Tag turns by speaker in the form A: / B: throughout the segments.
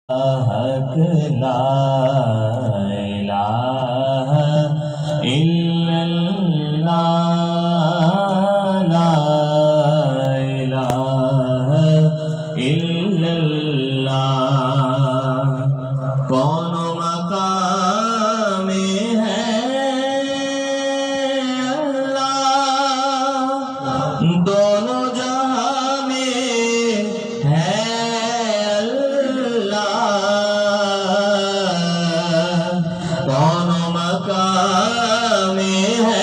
A: حق لا الہ الا اللہ لا الہ الا اللہ کون مقام ہے اللہ دونوں جہاں میں ہے کون مقام ہے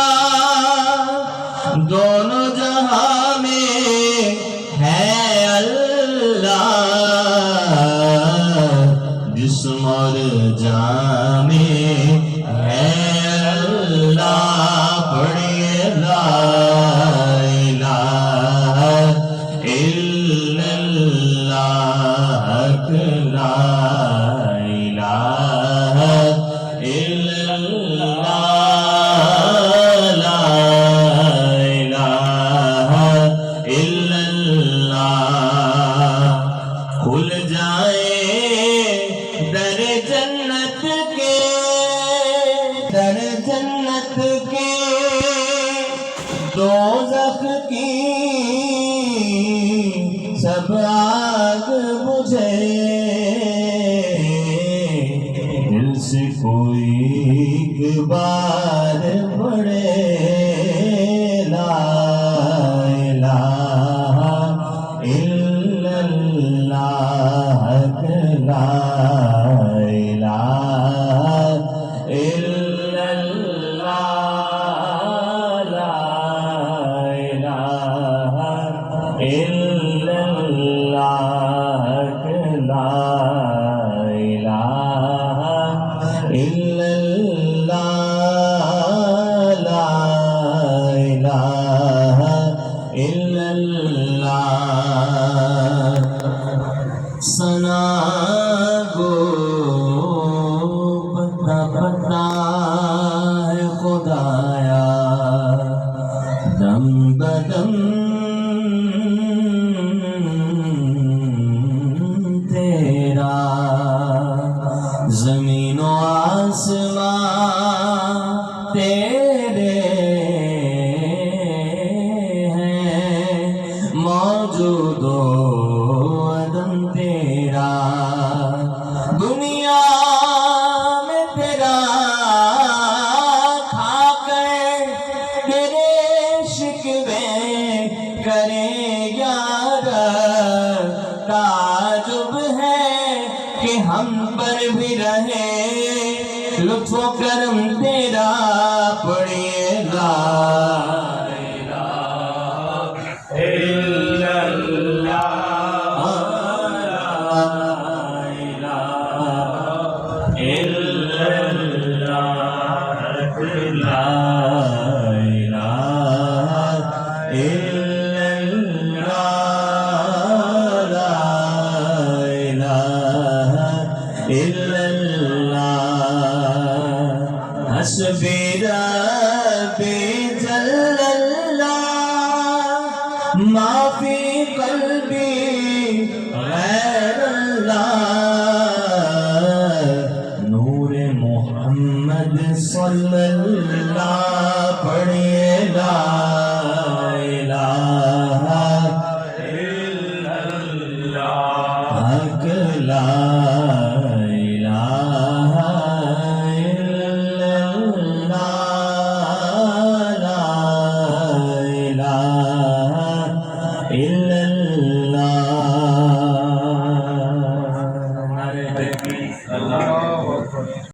A: اللہ دونوں جہاں میں ہے اللہ جسم اور جان میں ہے اللہ پڑھیے لا الہ الا اللہ لا الہ الا اللہ لا الہ الا اللہ کھل جائے در جنت کے دوزخ کی سب آگ بجھے دل سے کوئی ایک بار پڑھے لا الہ الا اللہ لا الہ الا اللہ لا الہ الا اللہ لا الہ الا اللہ لا الہ الا اللہ ثنا گو پتا پتا ہے خدایا دم بدم تیرا زمین و آسمان تیرے ہیں موجود و عدم تیرا دنیا میں تیرا کھا کر تیرے شکوے کرے یار تعجب ہے کہ ہم پر بھی رہے لطف و کرم تیرا پڑھیے لا الہ الا اللہ لا الہ الا اللہ لا الہ الا اللہ لا الہ الا اللہ حسبی ربی جل اللہ ما فی قلبی غیر اللہ نور محمد صلی اللہ